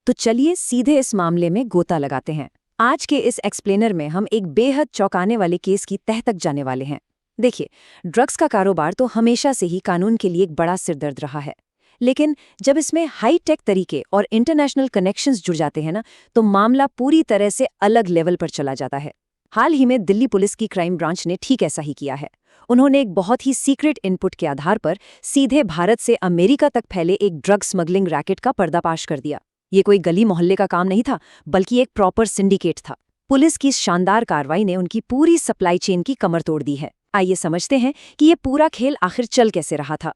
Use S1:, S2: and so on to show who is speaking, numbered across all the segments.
S1: तो चलिए सीधे इस मामले में गोता लगाते हैं। आज के इस एक्सप्लेनर में हम एक बेहद चौंकाने वाले केस की तह तक जाने वाले हैं। देखिए, ड्रग्स का कारोबार तो हमेशा से ही कानून के लिए एक बड़ा सिरदर्द रहा है, लेकिन जब इसमें हाई टेक तरीके और इंटरनेशनल कनेक्शंस जुड़ जाते हैं ना, तो मामला पूरी तरह से अलग लेवल पर चला जाता है। हाल ही में दिल्ली पुलिस की क्राइम ब्रांच ने ठीक ऐसा ही किया है। उन्होंने एक बहुत ही सीक्रेट इनपुट के आधार पर सीधे भारत से अमेरिका तक फैले एक ड्रग स्मगलिंग रैकेट का पर्दाफाश कर दिया। ये कोई गली मोहल्ले का काम नहीं था, बल्कि एक प्रॉपर सिंडिकेट था। पुलिस की इस शानदार कार्रवाई ने उनकी पूरी सप्लाई चेन की कमर तोड़ दी है। आइए समझते हैं कि ये पूरा खेल आखिर चल कैसे रहा था।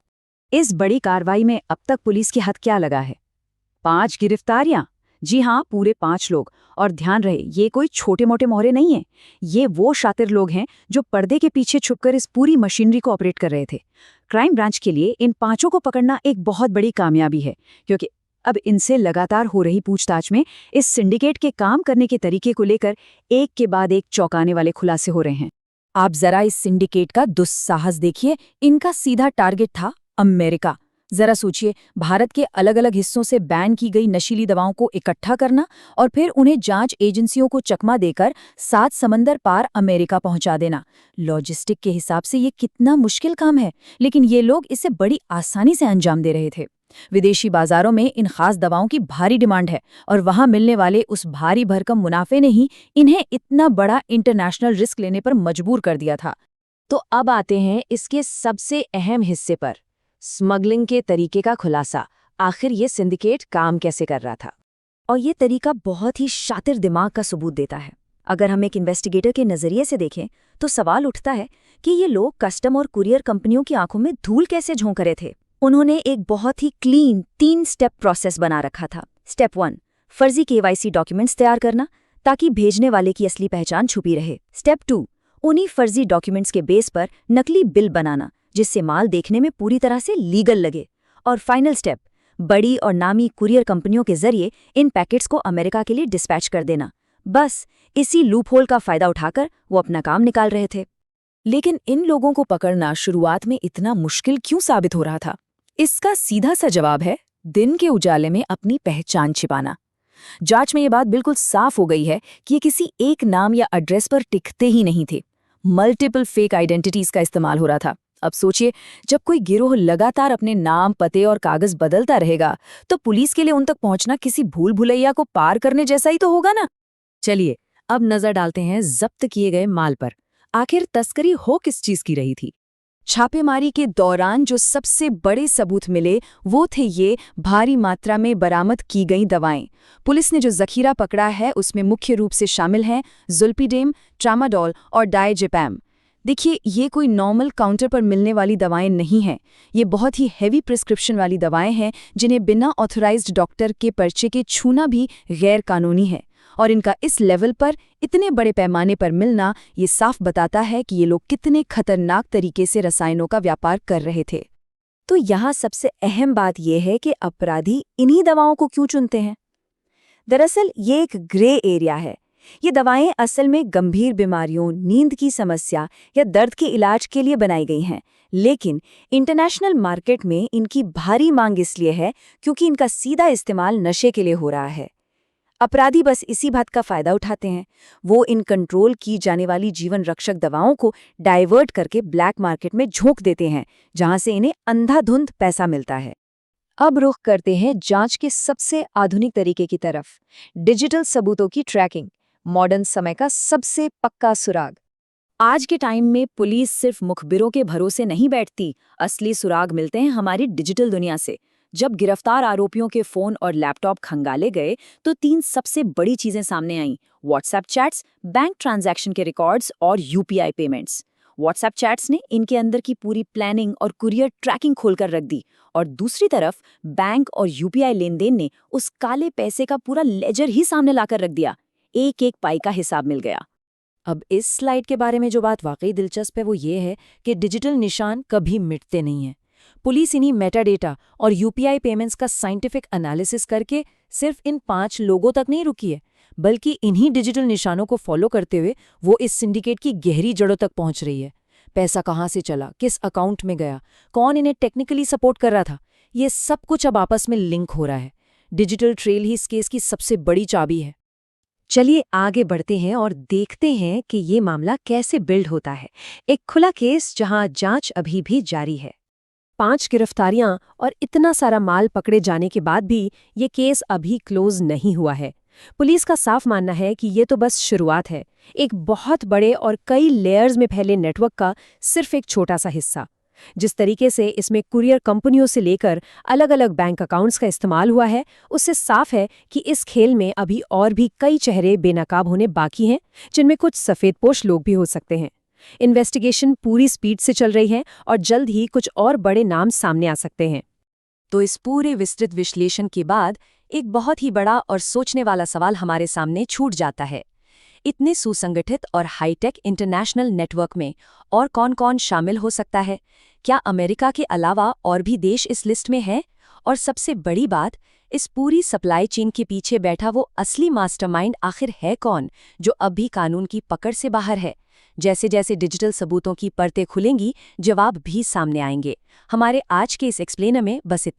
S1: इस बड़ी कार्रवाई में अब तक पुलिस के हाथ क्या लगा है? 5 गिरफ्तारियां। जी हाँ, पूरे 5 लोग। और ध्यान रहे, ये कोई छोटे मोटे मोहरे नहीं हैं। ये वो शातिर लोग हैं जो पर्दे के पीछे छुपकर इस पूरी मशीनरी को ऑपरेट कर रहे थे। क्राइम ब्रांच के लिए इन 5 को पकड़ना एक बहुत बड़ी कामयाबी है, क्योंकि अब इनसे लगातार हो रही पूछताछ में इस सिंडिकेट के काम करने के तरीके को लेकर एक के बाद एक चौंकाने वाले खुलासे हो रहे हैं। आप जरा इस सिंडिकेट का दुस्साहस देखिए। इनका सीधा टारगेट था अमेरिका। जरा सोचिए, भारत के अलग अलग हिस्सों से बैन की गई नशीली दवाओं को इकट्ठा करना और फिर उन्हें जांच एजेंसियों को चकमा देकर 7 समंदर पार अमेरिका पहुंचा देना। लॉजिस्टिक के हिसाब से ये कितना मुश्किल काम है, लेकिन ये लोग इसे बड़ी आसानी से अंजाम दे रहे थे। विदेशी बाजारों में इन खास दवाओं की भारी डिमांड है और वहां मिलने वाले उस भारी भरकम मुनाफे ने ही इन्हें इतना बड़ा इंटरनेशनल रिस्क लेने पर मजबूर कर दिया था। तो अब आते हैं इसके सबसे अहम हिस्से पर, स्मगलिंग के तरीके का खुलासा। आखिर ये सिंडिकेट काम कैसे कर रहा था? और ये तरीका बहुत ही शातिर दिमाग का सबूत देता है। अगर हम एक इन्वेस्टिगेटर के नजरिए से देखें तो सवाल उठता है कि ये लोग कस्टम और कुरियर कंपनियों की आंखों में धूल कैसे झोंक रहे थे। उन्होंने एक बहुत ही क्लीन 3 स्टेप प्रोसेस बना रखा था। स्टेप 1, फर्जी केवाईसी डॉक्यूमेंट्स तैयार करना ताकि भेजने वाले की असली पहचान छुपी रहे। स्टेप 2, उन्हीं फर्जी डॉक्यूमेंट्स के बेस पर नकली बिल बनाना जिससे माल देखने में पूरी तरह से लीगल लगे। और फाइनल स्टेप, बड़ी और नामी कुरियर कंपनियों के जरिए इन पैकेट्स को अमेरिका के लिए डिस्पैच कर देना। बस इसी लूपहोल का फायदा उठाकर वो अपना काम निकाल रहे थे। लेकिन इन लोगों को पकड़ना शुरुआत में इतना मुश्किल क्यों साबित हो रहा था? इसका सीधा सा जवाब है दिन के उजाले में अपनी पहचान छिपाना। जांच में ये बात बिल्कुल साफ हो गई है कि ये किसी एक नाम या एड्रेस पर टिकते ही नहीं थे। मल्टीपल फेक आइडेंटिटीज का इस्तेमाल हो रहा था। अब सोचिए, जब कोई गिरोह लगातार अपने नाम, पते और कागज बदलता रहेगा तो पुलिस के लिए उन तक पहुंचना किसी भूल भुलैया को पार करने जैसा ही तो होगा ना। चलिए अब नजर डालते हैं जब्त किए गए माल पर। आखिर तस्करी हो किस चीज की रही थी? छापेमारी के दौरान जो सबसे बड़े सबूत मिले वो थे ये भारी मात्रा में बरामद की गई दवाएं। पुलिस ने जो जखीरा पकड़ा है उसमें मुख्य रूप से शामिल हैं ज़ोल्पिडेम, ट्रामाडोल और डायजेपैम। देखिए, ये कोई नॉर्मल काउंटर पर मिलने वाली दवाएं नहीं हैं। ये बहुत ही हैवी प्रिस्क्रिप्शन वाली दवाएं हैं जिन्हें बिना ऑथराइज्ड डॉक्टर के पर्चे के छूना भी गैर कानूनी है। और इनका इस लेवल पर इतने बड़े पैमाने पर मिलना ये साफ बताता है कि ये लोग कितने खतरनाक तरीके से रसायनों का व्यापार कर रहे थे। तो यहाँ सबसे अहम बात यह है कि अपराधी इन्हीं दवाओं को क्यों चुनते हैं। दरअसल ये एक ग्रे एरिया है। ये दवाएं असल में गंभीर बीमारियों, नींद की समस्या या दर्द के इलाज के लिए बनाई गई हैं, लेकिन इंटरनेशनल मार्केट में इनकी भारी मांग इसलिए है क्योंकि इनका सीधा इस्तेमाल नशे के लिए हो रहा है। अपराधी बस इसी बात का फायदा उठाते हैं। वो इन कंट्रोल की जाने वाली जीवन रक्षक दवाओं को डाइवर्ट करके ब्लैक मार्केट में झोंक देते हैं, जहां से इन्हें अंधाधुंध पैसा मिलता है। अब रुख करते हैं जांच के सबसे आधुनिक तरीके की तरफ, डिजिटल सबूतों की ट्रैकिंग, मॉडर्न समय का सबसे पक्का सुराग। आज के टाइम में पुलिस सिर्फ मुखबिरों के भरोसे नहीं बैठती, असली सुराग मिलते हैं हमारी डिजिटल दुनिया से। जब गिरफ्तार आरोपियों के फोन और लैपटॉप खंगाले गए तो 3 सबसे बड़ी चीजें सामने आईं: व्हाट्सएप चैट्स, बैंक ट्रांजैक्शन के रिकॉर्ड्स और यूपीआई पेमेंट्स। व्हाट्सएप चैट्स ने इनके अंदर की पूरी प्लानिंग और कुरियर ट्रैकिंग खोलकर रख दी, और दूसरी तरफ बैंक और यूपीआई लेनदेन ने उस काले पैसे का पूरा लेजर ही सामने लाकर रख दिया। एक एक पाई का हिसाब मिल गया। अब इस स्लाइड के बारे में जो बात वाकई दिलचस्प है वो ये है कि डिजिटल निशान कभी मिटते नहीं हैं। पुलिस इन्हीं मेटाडेटा और यूपीआई पेमेंट्स का साइंटिफिक एनालिसिस करके सिर्फ इन 5 लोगों तक नहीं रुकी है, बल्कि इन्हीं डिजिटल निशानों को फॉलो करते हुए वो इस सिंडिकेट की गहरी जड़ों तक पहुंच रही है। पैसा कहाँ से चला, किस अकाउंट में गया, कौन इन्हें टेक्निकली सपोर्ट कर रहा था, ये सब कुछ अब आपस में लिंक हो रहा है।
S2: डिजिटल ट्रेल ही इस केस की सबसे बड़ी चाबी है।
S1: चलिए आगे बढ़ते हैं और देखते हैं कि ये मामला कैसे बिल्ड होता है। एक खुला केस जहां जांच अभी भी जारी है।
S2: 5 गिरफ्तारियां और इतना सारा माल पकड़े जाने के बाद भी ये केस अभी क्लोज नहीं हुआ है। पुलिस का साफ मानना है कि ये तो बस शुरुआत है, एक बहुत बड़े और कई लेयर्स में फैले नेटवर्क का सिर्फ एक छोटा सा हिस्सा। जिस तरीके से इसमें कुरियर कंपनियों से लेकर अलग अलग बैंक अकाउंट्स का इस्तेमाल हुआ है, उससे साफ है कि इस खेल में अभी और भी कई चेहरे बेनकाब होने बाकी हैं, जिनमें कुछ सफेदपोश लोग भी हो सकते हैं। इन्वेस्टिगेशन पूरी स्पीड से चल रही है और जल्द ही कुछ और बड़े नाम सामने आ सकते हैं।
S1: तो इस पूरे विस्तृत विश्लेषण के बाद एक बहुत ही बड़ा और सोचने वाला सवाल हमारे सामने छूट जाता है। इतने सुसंगठित और हाईटेक इंटरनेशनल नेटवर्क में और कौन-कौन शामिल हो सकता है? क्या अमेरिका के अलावा और भी देश इस लिस्ट में हैं? और सबसे बड़ी बात, इस पूरी सप्लाई चेन के पीछे बैठा वो असली मास्टरमाइंड आखिर है कौन, जो अब भी कानून की पकड़ से बाहर है? जैसे-जैसे डिजिटल सबूतों की परतें खुलेंगी, जवाब भी सामने आएंगे। हमारे आज के इस एक्सप्लेनर में बस इतना